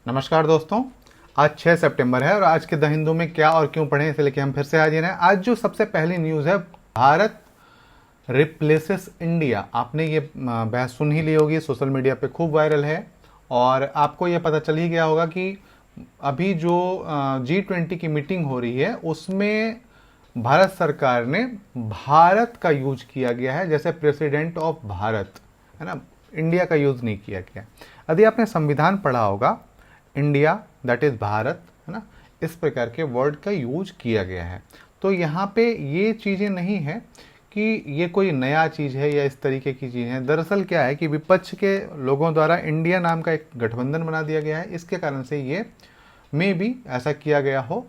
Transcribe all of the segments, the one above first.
नमस्कार दोस्तों। आज 6 सितंबर है और आज के द हिंदू में क्या और क्यों पढ़ें इसे लेके हम फिर से हाजिर हैं। आज जो सबसे पहली न्यूज़ है, भारत रिप्लेसेस इंडिया। आपने ये बहस सुन ही ली होगी, सोशल मीडिया पे खूब वायरल है और आपको ये पता चल ही गया होगा कि अभी जो G20 की मीटिंग हो रही है उसमें भारत सरकार ने भारत का यूज किया गया है, जैसे प्रेसिडेंट ऑफ भारत है ना, इंडिया का यूज नहीं किया गया। यदि आपने संविधान पढ़ा होगा, इंडिया दैट इज भारत है ना, इस प्रकार के वर्ड का यूज किया गया है। तो यहाँ पे ये चीज़ें नहीं है कि ये कोई नया चीज़ है या इस तरीके की चीज़ है। दरअसल क्या है कि विपक्ष के लोगों द्वारा इंडिया नाम का एक गठबंधन बना दिया गया है, इसके कारण से ये मे भी ऐसा किया गया हो,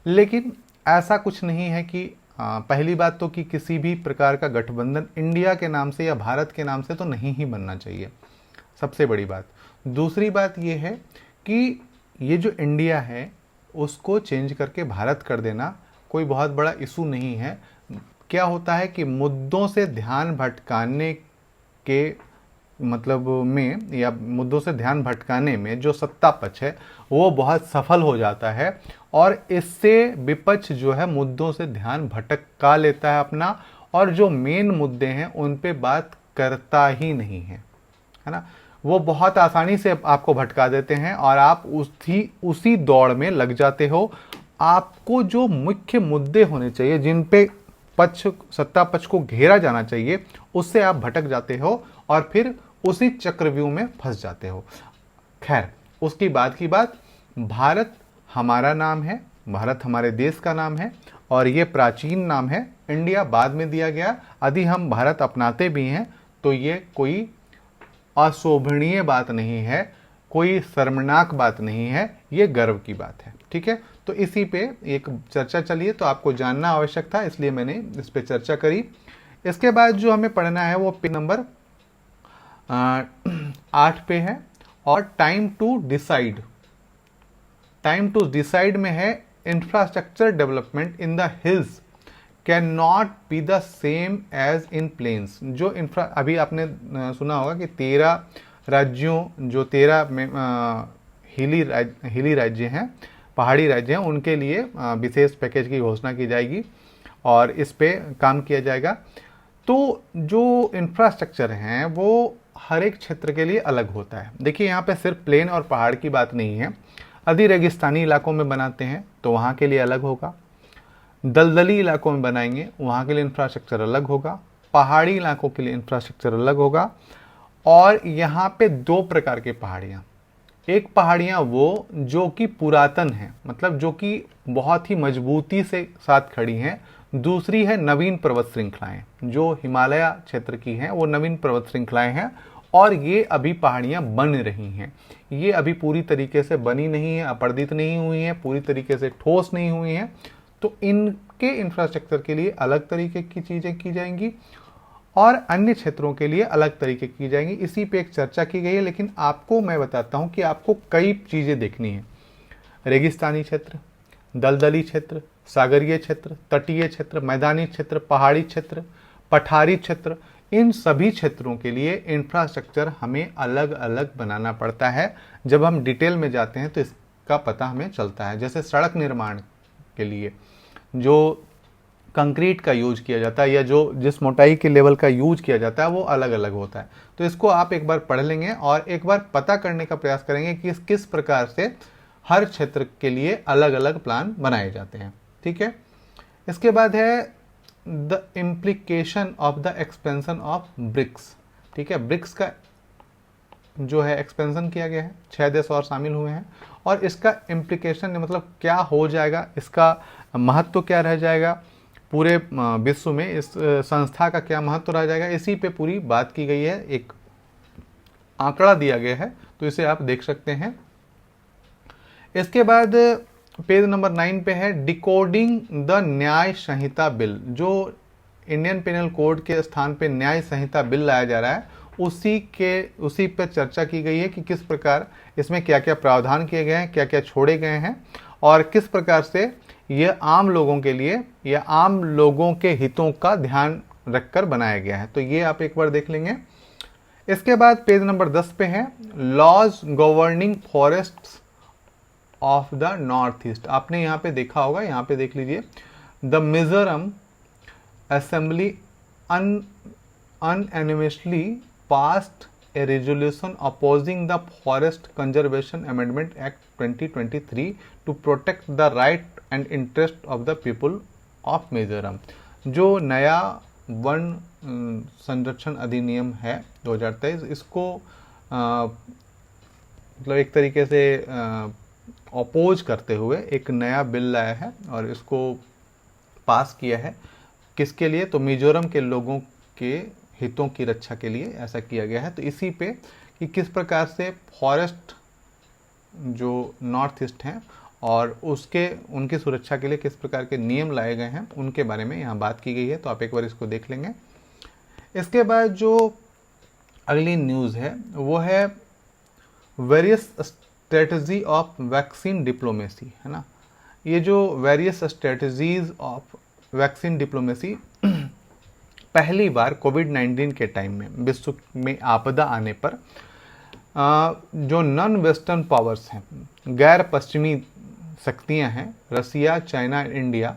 लेकिन ऐसा कुछ नहीं है कि पहली बात तो कि किसी भी प्रकार का गठबंधन इंडिया के नाम से या भारत के नाम से तो नहीं ही बनना चाहिए, सबसे बड़ी बात। दूसरी बात ये है कि ये जो इंडिया है उसको चेंज करके भारत कर देना कोई बहुत बड़ा इशू नहीं है। क्या होता है कि मुद्दों से ध्यान भटकाने के मतलब में या मुद्दों से ध्यान भटकाने में जो सत्ता पक्ष है वो बहुत सफल हो जाता है और इससे विपक्ष जो है मुद्दों से ध्यान भटका लेता है अपना, और जो मेन मुद्दे हैं उन पे बात करता ही नहीं है ना। वो बहुत आसानी से आपको भटका देते हैं और आप उसी दौड़ में लग जाते हो। आपको जो मुख्य मुद्दे होने चाहिए, जिन पे सत्ता पक्ष को घेरा जाना चाहिए, उससे आप भटक जाते हो और फिर उसी चक्रव्यूह में फंस जाते हो। खैर, उसकी बात की बात, भारत हमारा नाम है, भारत हमारे देश का नाम है और ये प्राचीन नाम है। इंडिया बाद में दिया गया। यदि हम भारत अपनाते भी हैं तो ये कोई अशोभनीय बात नहीं है, कोई शर्मनाक बात नहीं है, ये गर्व की बात है। ठीक है, तो इसी पे एक चर्चा चली है, तो आपको जानना आवश्यक था, इसलिए मैंने इस पे चर्चा करी। इसके बाद जो हमें पढ़ना है वो पेज नंबर 8 पे है और टाइम टू डिसाइड में है, infrastructure development in the hills can not be the same as in plains. जो अभी आपने सुना होगा कि 13 राज्यों, जो 13 हिली राज्य हैं, पहाड़ी राज्य हैं, उनके लिए विशेष पैकेज की घोषणा की जाएगी और इस पे काम किया जाएगा। तो जो इंफ्रास्ट्रक्चर हैं वो हर एक क्षेत्र के लिए अलग होता है। देखिए, यहाँ पे सिर्फ प्लेन और पहाड़ की बात नहीं है। यदि रेगिस्तानी इलाकों में बनाते हैं तो वहाँ के लिए अलग होगा, दलदली इलाकों में बनाएंगे वहाँ के लिए इंफ्रास्ट्रक्चर अलग होगा, पहाड़ी इलाकों के लिए इंफ्रास्ट्रक्चर अलग होगा। और यहाँ पे 2 प्रकार के पहाड़ियाँ, एक पहाड़ियाँ वो जो कि पुरातन हैं, मतलब जो कि बहुत ही मजबूती से साथ खड़ी हैं। दूसरी है नवीन पर्वत श्रृंखलाएं, जो हिमालय क्षेत्र की हैं, वो नवीन पर्वत श्रृंखलाएं हैं और ये अभी पहाड़ियाँ बन रही हैं। ये अभी पूरी तरीके से बनी नहीं है, अपर्दित नहीं हुई हैं, पूरी तरीके से ठोस नहीं हुई हैं। तो इनके इंफ्रास्ट्रक्चर के लिए अलग तरीके की चीज़ें की जाएंगी और अन्य क्षेत्रों के लिए अलग तरीके की जाएंगी। इसी पे एक चर्चा की गई है, लेकिन आपको मैं बताता हूं कि आपको कई चीज़ें देखनी है। रेगिस्तानी क्षेत्र, दलदली क्षेत्र, सागरीय क्षेत्र, तटीय क्षेत्र, मैदानी क्षेत्र, पहाड़ी क्षेत्र, पठारी क्षेत्र, इन सभी क्षेत्रों के लिए इंफ्रास्ट्रक्चर हमें अलग अलग बनाना पड़ता है। जब हम डिटेल में जाते हैं तो इसका पता हमें चलता है। जैसे सड़क निर्माण के लिए जो कंक्रीट का यूज किया जाता है या जो जिस मोटाई के लेवल का यूज किया जाता है वो अलग अलग होता है। तो इसको आप एक बार पढ़ लेंगे और एक बार पता करने का प्रयास करेंगे कि किस प्रकार से हर क्षेत्र के लिए अलग अलग प्लान बनाए जाते हैं। ठीक है, इसके बाद है the implication of the expansion of BRICS. ठीक है, ब्रिक्स का जो है एक्सपेंशन किया गया है, 6 देश और शामिल हुए हैं और इसका इम्प्लीकेशन मतलब क्या हो जाएगा, इसका महत्व क्या रह जाएगा पूरे विश्व में, इस संस्था का क्या महत्व रह जाएगा, इसी पे पूरी बात की गई है। एक आंकड़ा दिया गया है तो इसे आप देख सकते हैं। इसके बाद पेज नंबर 9 पे है डिकोडिंग द न्याय संहिता बिल। जो इंडियन पेनल कोड के स्थान पे न्याय संहिता बिल लाया जा रहा है, उसी पर चर्चा की गई है कि किस प्रकार इसमें क्या क्या प्रावधान किए गए हैं, क्या क्या छोड़े गए हैं और किस प्रकार से ये आम लोगों के लिए या आम लोगों के हितों का ध्यान रखकर बनाया गया है। तो ये आप एक बार देख लेंगे। इसके बाद पेज नंबर 10 पे है laws governing forests of the north east. आपने यहाँ पे देखा होगा, यहाँ पे देख लीजिए, the Mizoram assembly unanimously passed a resolution opposing the Forest Conservation Amendment Act 2023 to protect the right and interest of the people of Mizoram। जो नया वन संरक्षण अधिनियम है 2023, इसको मतलब एक तरीके से अपोज करते हुए एक नया बिल लाया है और इसको पास किया है। किसके लिए? तो मिजोरम के लोगों के हितों की रक्षा के लिए ऐसा किया गया है। तो इसी पे कि किस प्रकार से फॉरेस्ट जो नॉर्थ ईस्ट हैं और उनकी सुरक्षा के लिए किस प्रकार के नियम लाए गए हैं, उनके बारे में यहाँ बात की गई है। तो आप एक बार इसको देख लेंगे। इसके बाद जो अगली न्यूज़ है वो है various strategy of vaccine diplomacy, है ना। ये जो various strategies of vaccine diplomacy पहली बार कोविड-19 के टाइम में विश्व में आपदा आने पर जो नॉन वेस्टर्न पावर्स हैं, गैर पश्चिमी शक्तियां हैं, Russia, China, India,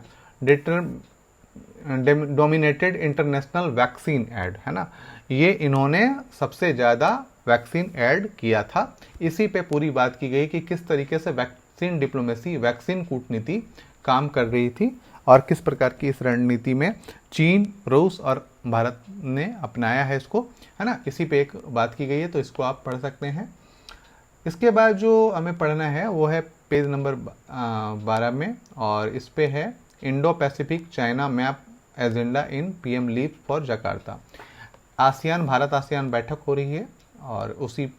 dominated international vaccine aid, है ना, ये इन्होंने सबसे ज़्यादा वैक्सीन ऐड किया था। इसी पे पूरी बात की गई कि किस तरीके से वैक्सीन डिप्लोमेसी, वैक्सीन कूटनीति काम कर रही थी और किस प्रकार की इस रणनीति में चीन, रूस और भारत ने अपनाया है इसको, है ना। इसी पे एक बात की गई है, तो इसको आप पढ़ सकते हैं। इसके बाद जो हमें पढ़ना है वो है पेज नंबर 12 में, और इस पे है Indo Pacific China map agenda in PM leave for Jakarta. ASEAN, Bharat ASEAN बैठक हो रही है और उसी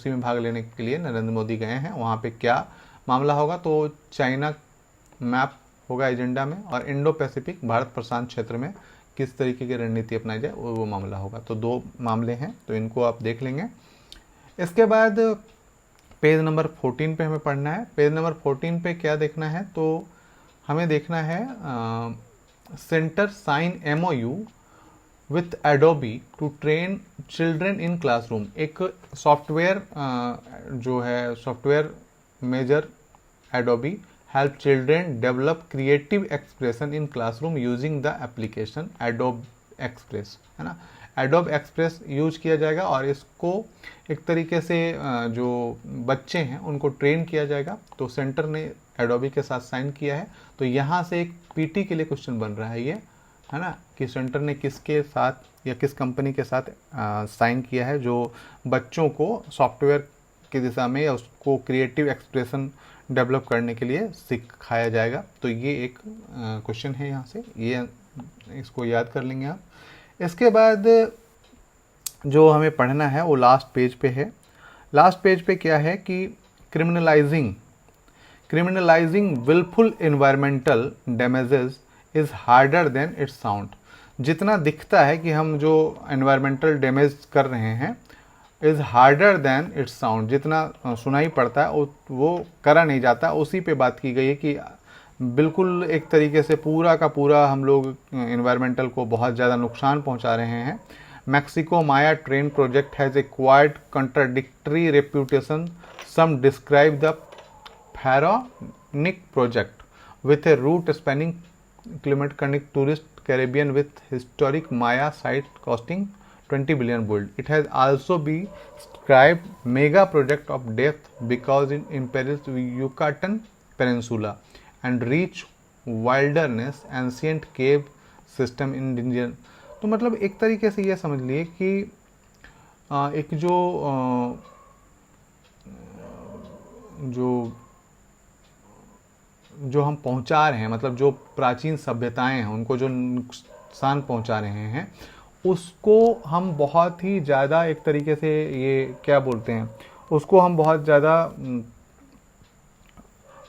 में भाग लेने के लिए नरेंद्र मोदी गए हैं। वहाँ पे क्या मामला होगा? तो चाइना मैप होगा एजेंडा में, और इंडो पैसिफिक भारत प्रशांत क्षेत्र में किस तरीके की रणनीति अपनाई जाए वो मामला होगा। तो दो मामले हैं, तो इनको आप देख लेंगे। इसके बाद पेज नंबर 14 पे हमें पढ़ना है। पेज नंबर 14 पे क्या देखना है? तो हमें देखना है centre sign MOU with Adobe to train children in classroom. एक सॉफ्टवेयर जो है software major Adobe help children develop creative expression in classroom using the application Adobe Express, है ना। Adobe Express यूज किया जाएगा और इसको एक तरीके से जो बच्चे हैं उनको ट्रेन किया जाएगा। तो सेंटर ने Adobe के साथ साइन किया है। तो यहाँ से एक PT के लिए क्वेश्चन बन रहा है ये, है ना, कि सेंटर ने किसके साथ या किस कंपनी के साथ साइन किया है जो बच्चों को सॉफ्टवेयर की दिशा में या उसको क्रिएटिव एक्सप्रेशन डेवलप करने के लिए सिखाया जाएगा। तो ये एक क्वेश्चन है यहाँ से, ये इसको याद कर लेंगे आप। इसके बाद जो हमें पढ़ना है वो लास्ट पेज पे है। लास्ट पेज पे क्या है कि criminalizing wilful environmental damages is harder than it's sound. जितना दिखता है कि हम जो एनवायरमेंटल डैमेज कर रहे हैं is harder than it's sound, जितना सुनाई पड़ता है वो करा नहीं जाता। उसी पे बात की गई है कि बिल्कुल एक तरीके से पूरा का पूरा हम लोग एनवायरमेंटल को बहुत ज़्यादा नुकसान पहुंचा रहे हैं। Mexico Maya train project has acquired contradictory reputation. Some describe the pharaonic project with a route spanning kilometer connect tourist Caribbean with historic Maya site costing 20 billion world. It has also been described mega project of depth because it imperils Yucatan Peninsula and reach wilderness ancient cave system in indian। तो मतलब एक तरीके से ये समझ लिए कि एक जो हम पहुंचा रहे हैं, मतलब जो प्राचीन सभ्यताएं हैं उनको जो नुकसान पहुंचा रहे हैं उसको हम बहुत ही ज़्यादा एक तरीके से ये क्या बोलते हैं उसको हम बहुत ज़्यादा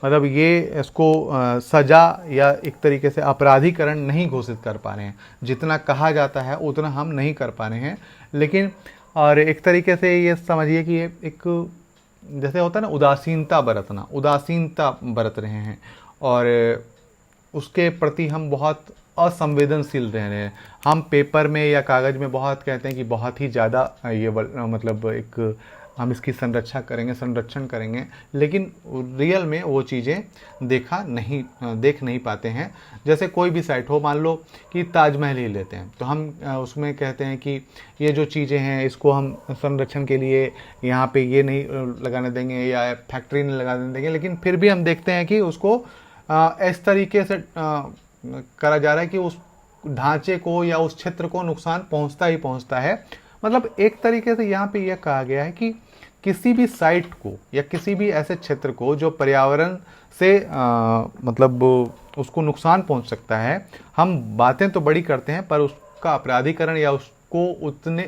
मतलब ये इसको सज़ा या एक तरीके से अपराधीकरण नहीं घोषित कर पा रहे हैं। जितना कहा जाता है उतना हम नहीं कर पा रहे हैं। लेकिन और एक तरीके से ये समझिए कि ये एक जैसे होता है ना उदासीनता बरत रहे हैं और उसके प्रति हम बहुत असंवेदनशील रह रहे हैं। हम पेपर में या कागज़ में बहुत कहते हैं कि बहुत ही ज़्यादा ये मतलब एक हम इसकी संरक्षण करेंगे, लेकिन रियल में वो चीज़ें देख नहीं पाते हैं। जैसे कोई भी साइट हो, मान लो कि ताजमहल ही लेते हैं, तो हम उसमें कहते हैं कि ये जो चीज़ें हैं इसको हम संरक्षण के लिए यहाँ पे ये नहीं लगाने देंगे या फैक्ट्री नहीं लगाने देंगे, लेकिन फिर भी हम देखते हैं कि उसको इस तरीके से करा जा रहा है कि उस ढांचे को या उस क्षेत्र को नुकसान पहुंचता ही पहुंचता है। मतलब एक तरीके से यहाँ पे यह कहा गया है कि किसी भी साइट को या किसी भी ऐसे क्षेत्र को जो पर्यावरण से मतलब उसको नुकसान पहुंच सकता है, हम बातें तो बड़ी करते हैं पर उसका अपराधीकरण या उसको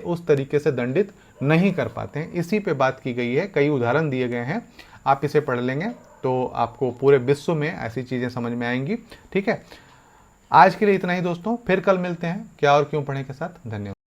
उस तरीके से दंडित नहीं कर पाते हैं। इसी पे बात की गई है, कई उदाहरण दिए गए हैं, आप इसे पढ़ लेंगे तो आपको पूरे विश्व में ऐसी चीज़ें समझ में आएंगी। ठीक है, आज के लिए इतना ही दोस्तों, फिर कल मिलते हैं क्या और क्यों पढ़ें के साथ। धन्यवाद।